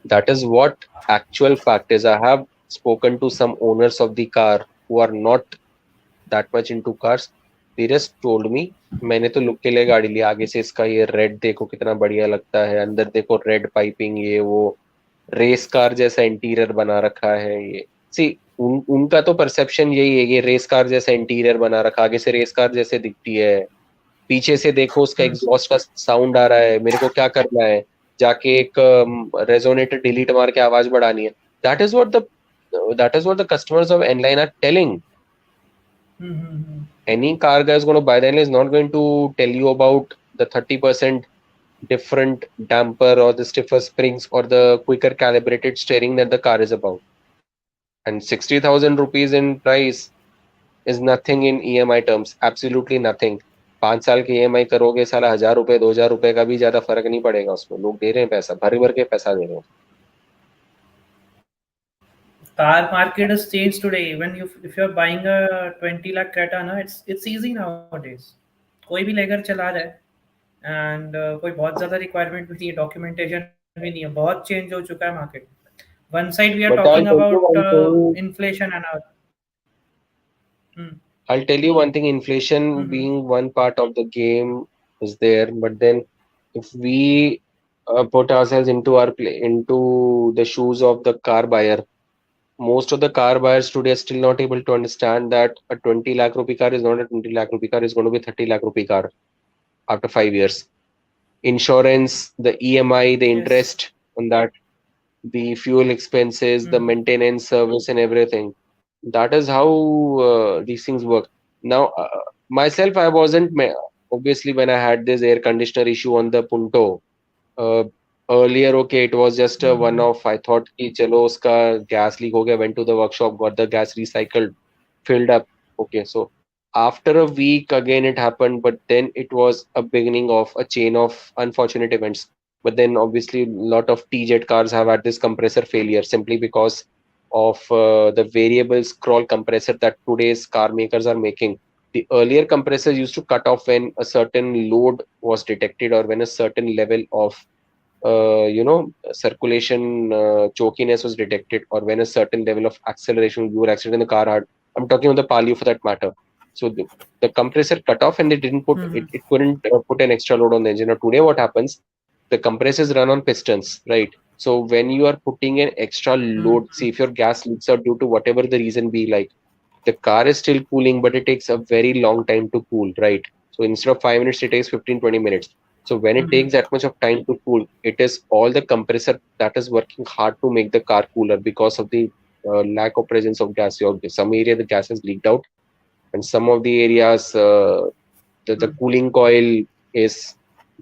that is what actual fact is. I have spoken to some owners of the car who are not that much into cars. They just told me, मैंने तो look के लिए गाड़ी ली, आगे से इसका ये red देखो कितना बढ़िया लगता है, अंदर देखो रेड पाइपिंग, ये वो रेस कार जैसा इंटीरियर बना रखा है ये। सी उनका तो परसेप्शन यही है, ये रेस कार जैसा इंटीरियर बना रखा, आगे से रेस कार जैसे दिखती है, पीछे से देखो उसका एग्जॉस्ट का साउंड आ रहा है, मेरे को क्या करना है, जाके एक रेजोनेटर डिलीट मार के आवाज बढ़ानी है। That is what the customers of N-Line are telling. Any car guy is going to buy the N-Line is not going to tell you about the 30% different damper or the stiffer springs or the quicker calibrated steering that the car is about. And 60,000 rupees in price is nothing in EMI terms, absolutely nothing. 5 साल की EMI करोगे, साला 1,000 रुपए 2,000 रुपए का भी ज्यादा फर्क नहीं पड़ेगा उसमें। लोग दे रहे हैं पैसा, भर भर के पैसा दे रहे हैं। Car market has changed today. Even if you're buying a 20 lakh Creta, na, it's easy nowadays. कोई भी लेकर चला रहा है एंड कोई बहुत ज़्यादा रिक्वायरमेंट भी नहीं है, डॉक्यूमेंटेशन भी नहीं है, बहुत चेंज हो चुका है market. One side we are But talking about inflation and I'll tell you one thing, inflation being one part of the game is there, but then if we put ourselves into the shoes of the car buyer, most of the car buyers today are still not able to understand that a 20 lakh rupee car is not a 20 lakh rupee car, is going to be 30 lakh rupee car after 5 years. Insurance, the EMI, the interest on that, the fuel expenses, the maintenance service and everything. That is how these things work. Now, myself, I wasn't obviously when I had this air conditioner issue on the Punto. Uh, Earlier, okay, it was just a one-off. I thought, कि चलो उसका gas leak हो गया. Went to the workshop, got the gas recycled, filled up. Okay, so after a week again it happened, but then it was a beginning of a chain of unfortunate events. But then obviously a lot of T-Jet cars have had this compressor failure simply because of the variable scroll compressor that today's car makers are making. The earlier compressors used to cut off when a certain load was detected or when a certain level of circulation chokiness was detected, or when a certain level of acceleration, you were accelerating the car hard. I'm talking about the Palio for that matter. So the compressor cut off and they didn't put it couldn't put an extra load on the engine. Now today what happens? The compressors run on pistons, right? So when you are putting an extra load, see if your gas leaks out due to whatever the reason be, like the car is still cooling, but it takes a very long time to cool, right? So instead of 5 minutes, it takes 15, 20 minutes. So when it takes that much of time to cool, it is all the compressor that is working hard to make the car cooler because of the lack of presence of gas. Some area the gas has leaked out, and some of the areas the cooling coil is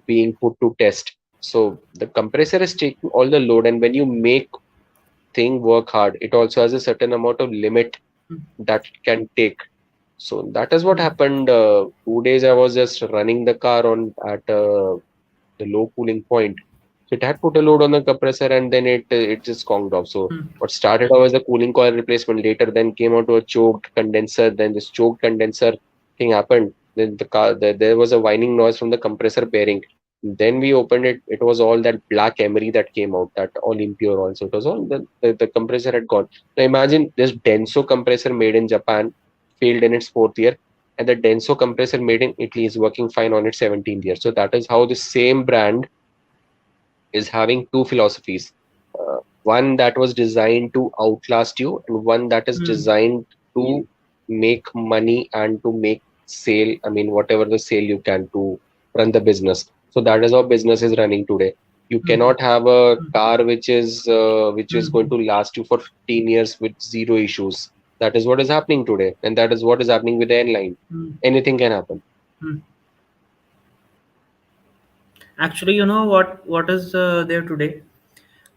being put to test. So the compressor is taking all the load, and when you make thing work hard, it also has a certain amount of limit that it can take. So that is what happened. 2 days I was just running the car on at the low cooling point. So it had put a load on the compressor, and then it just conked off. So what started off as a cooling coil replacement later then came out to a choked condenser. Then this choked condenser thing happened. Then there was a whining noise from the compressor bearing. Then we opened it. It was all that black emery that came out, that all impure oil. So it was all the compressor had gone. Now imagine this Denso compressor made in Japan failed in its fourth year, and the Denso compressor made in Italy is working fine on its 17th year. So that is how the same brand is having two philosophies. One that was designed to outlast you, and one that is designed to make money and to make sale. I mean, whatever the sale you can to run the business. So that is how business is running today. You cannot have a car which is going to last you for 15 years with zero issues. That is what is happening today, and that is what is happening with the airline. Anything can happen. Actually, you know what is there today?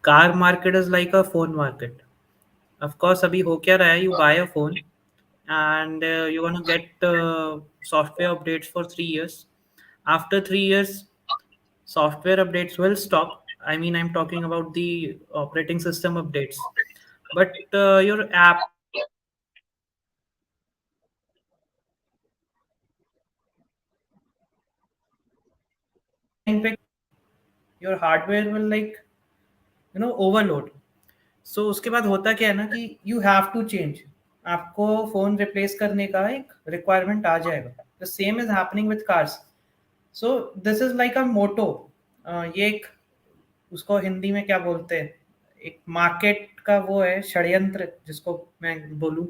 Car market is like a phone market. Of course, अभी हो क्या रहा है? You buy a phone and you're gonna get software updates for 3 years. After 3 years, software updates will stop. I mean, I'm talking about the operating system updates. But your app will keep running. Your software will keep running. But एक time पे your hardware will like overload. So उसके बाद होता क्या है ना कि you have to change. आपको फोन रिप्लेस करने का एक रिक्वायरमेंट आ जाएगा. The same is happening with cars. So this is like a motto. ये एक उसको हिंदी में क्या बोलते हैं, एक मार्केट का वो है षड्यंत्र जिसको मैं बोलूं.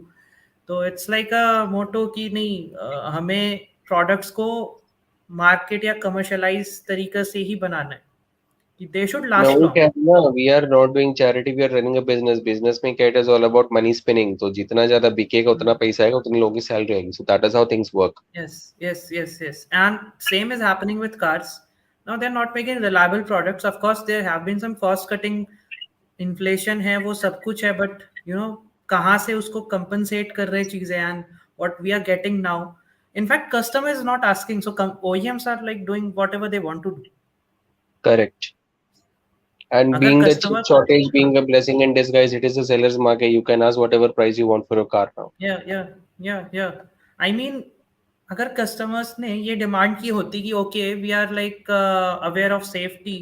तो इट्स लाइक अ मोटो कि नहीं, हमें प्रोडक्ट्स को मार्केट या कमर्शलाइज तरीके से ही बनाना है कि they should No, last long. we are not doing charity. We are running a business. Business में क्या, it is all about money spinning. तो जितना ज्यादा बिकेगा उतना पैसा आएगा, उतनी लोगों की सैलरी आएगी. So that is how things work. Yes. And same is happening with cars. Now they're not making reliable products. Of course, there have been some cost cutting, inflation है, वो सब कुछ है, but कहाँ से उसको compensate कर रहे चीजें, and what we are getting now. In fact, customer is not asking, so OEMs are like doing whatever they want to do. Correct. And अगर being the chip customer को, shortage हाँ, being a blessing in disguise, it is a seller's market. You can ask whatever price you want for your car now. yeah. I mean, अगर customers ने ये demand की होती कि okay we are like aware of safety,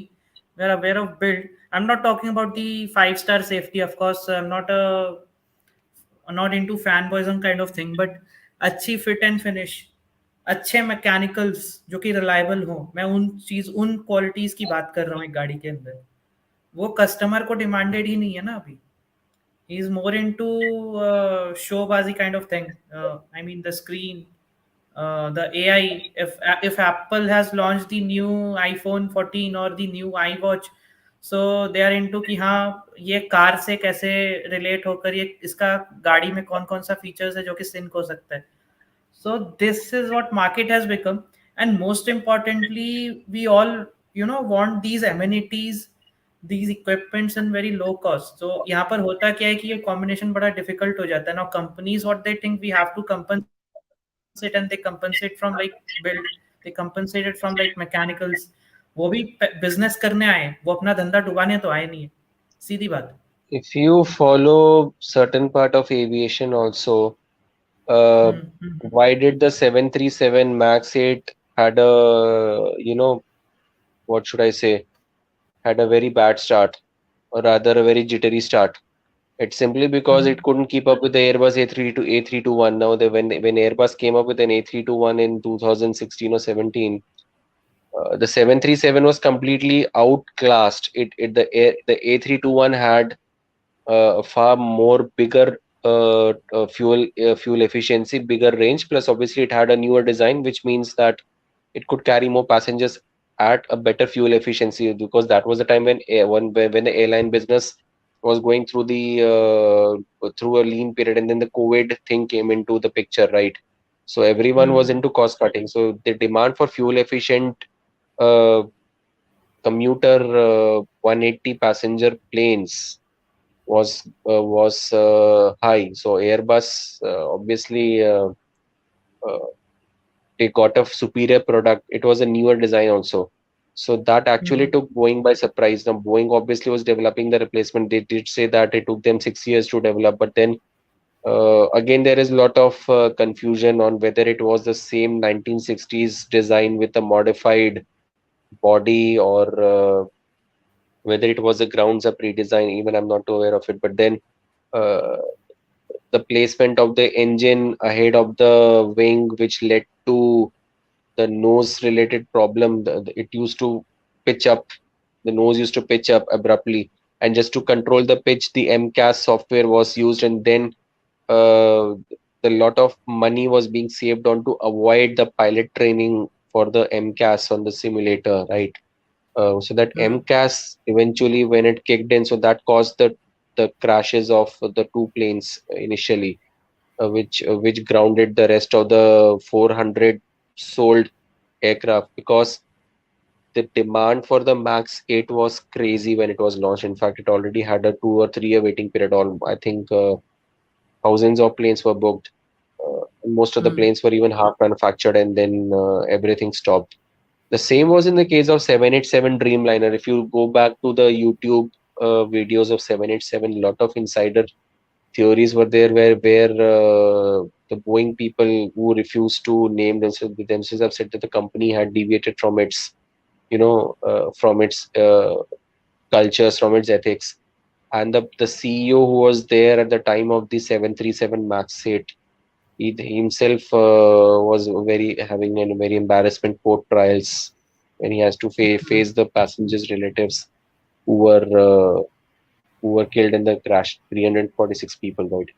we are aware of build. I am not talking about the 5 star safety. Of course I am not into fanboyism kind of thing, but अच्छी fit and finish, अच्छे mechanicals जो कि reliable हो. मैं उन qualities की बात कर रहा हूँ एक गाड़ी के अंदर. वो कस्टमर को डिमांडेड ही नहीं है ना अभी. He's more into showbazi kind of thing. I mean, the screen, the AI. If Apple has launched the new iPhone 14 or the new iWatch, so they are into कि हाँ ये कार से कैसे रिलेट होकर ये इसका गाड़ी में कौन कौन सा फीचर्स है जो कि सिंक हो सकता है. So this is what market has become, and most importantly, we all want these amenities, these equipments in very low cost. So यहाँ पर होता क्या है कि ये combination बड़ा difficult हो जाता है. Now companies what they think we have to compensate, and they compensate from like build, they compensate it from like mechanicals. वो भी business करने आए, वो अपना धंधा डुबाने तो आए नहीं है. सीधी बात. If you follow certain part of aviation also, uh, why did the 737 Max 8 had a, what should I say, had a very bad start, or rather a very jittery start? It's simply because it couldn't keep up with the Airbus A321. Now, when Airbus came up with an A321 in 2016 or 17, the 737 was completely outclassed. The A321 had a far more bigger fuel efficiency, bigger range. Plus, obviously, it had a newer design, which means that it could carry more passengers at a better fuel efficiency, because that was the time when when the airline business was going through the through a lean period, and then the COVID thing came into the picture, right? So everyone was Hmm. into cost cutting. So the demand for fuel efficient uh, commuter 180 passenger planes was high. So Airbus obviously uh, they got a superior product. It was a newer design also. So that actually Hmm. took Boeing by surprise. Now Boeing obviously was developing the replacement. They did say that it took them 6 years to develop, but then again there is a lot of confusion on whether it was the same 1960s design with a modified body, or whether it was a grounds up redesign. Even I'm not aware of it. But then uh, the placement of the engine ahead of the wing, which led to the nose related problem. It used to pitch up, the nose used to pitch up abruptly, and just to control the pitch, the MCAS software was used, and then the lot of money was being saved on to avoid the pilot training for the MCAS on the simulator, right? So that Hmm. MCAS eventually, when it kicked in, so that caused the crashes of the two planes initially, which grounded the rest of the 400 sold aircraft, because the demand for the Max 8 was crazy when it was launched. In fact, it already had a 2 or 3 year waiting period. All I think thousands of planes were booked. Most of the Hmm. planes were even half manufactured, and then everything stopped. The same was in the case of 787 Dreamliner. If you go back to the YouTube videos of 787, a lot of insider theories were there, where the Boeing people who refused to name themselves have said that the company had deviated from its, from its cultures, from its ethics. And the CEO who was there at the time of the 737 Max 8, he himself was very having a very embarrassment court trials when he has to face the passengers' relatives who were uh, who were killed in the crash. 346 people died.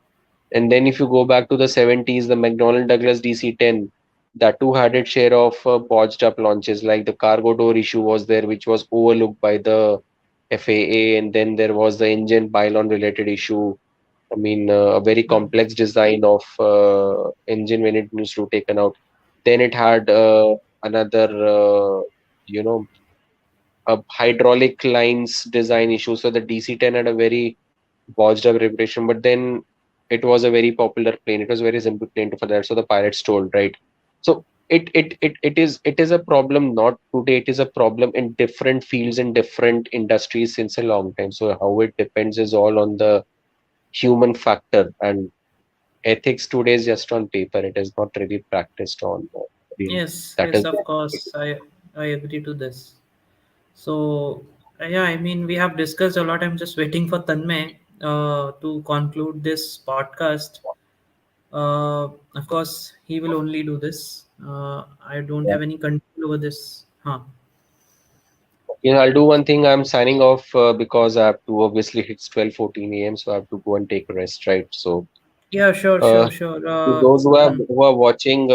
And then if you go back to the 70s, the McDonnell Douglas DC-10, that too had its share of bodged up launches. Like the cargo door issue was there, which was overlooked by the FAA, and then there was the engine pylon related issue. I mean, a very Hmm. complex design of engine when it needs to taken out. Then it had another, you know, a hydraulic lines design issue. So the DC-10 had a very bodged up reputation, but then it was a very popular plane. It was a very simple plane for that. So the pirates stole, right? So it is a problem not today. It is a problem in different fields in different industries since a long time. So how it depends is all on the human factor, and ethics today is just on paper. It is not really practiced on real. Yes, That yes, is of what it course. is. I agree to this. So yeah, I mean we have discussed a lot. I'm just waiting for Tanmay to conclude this podcast. Of course, he will only do this. I don't Yeah. have any control over this. Huh. Yeah, I'll do one thing. I'm signing off because I have to obviously it's 12:14 a.m. So I have to go and take a rest, right? So Yeah, sure, uh, sure, sure. to those Hmm. who are watching,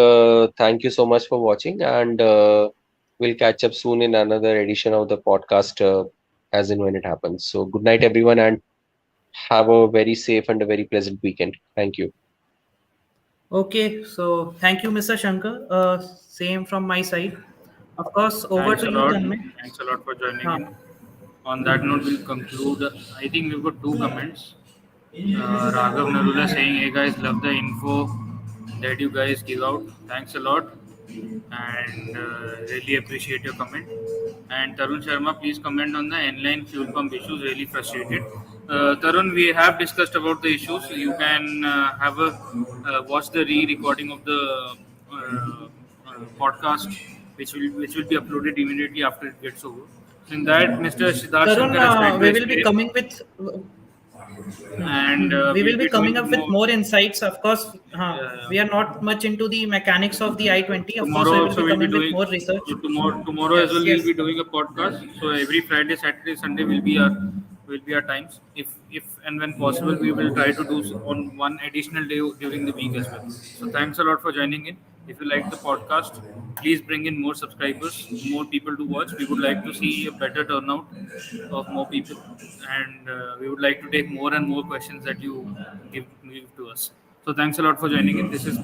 thank you so much for watching, and we'll catch up soon in another edition of the podcast, as and when it happens. So good night, everyone, and have a very safe and a very pleasant weekend. Thank you. Okay, so thank you, Mr. Shankar. Same from my side. Of course, over Thanks to a you, lot. Tanmay. Thanks a lot for joining Huh. in. On that note, we'll conclude. I think we've got two comments. Raghav Narula saying, "Hey guys, love the info that you guys give out. Thanks a lot, and really appreciate your comment." And Tarun Sharma, please comment on the inline fuel pump issues. Really frustrated. Tarun, we have discussed about the issues. You can have a watch the re-recording of the podcast, which will be uploaded immediately after it gets over. So in that, Mr. Siddharth Tarun, Shankar has tried to we will be explain, coming with. and We we'll will be be coming doing up with more. more insights. Of course, Uh, we are not much into the mechanics of the i20. Of course, Tomorrow we will be also we'll be coming with doing. more research. Tomorrow as Yes, well we'll yes. be doing a podcast. So every Friday, Saturday, Sunday will be our times. If and when possible, we will try to do on one additional day during the week as well. So thanks a lot for joining in. If you like the podcast, please bring in more subscribers, more people to watch. We would like to see a better turnout of more people, and we would like to take more and more questions that you give to us. So thanks a lot for joining in. This is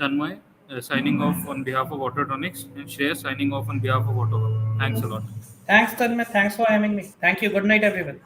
Tanmay signing off on behalf of Autotronics, and Shreya signing off on behalf of AutoHub. Thanks a lot. Thanks, Tanmay. Thanks for having me. Thank you. Good night, everyone.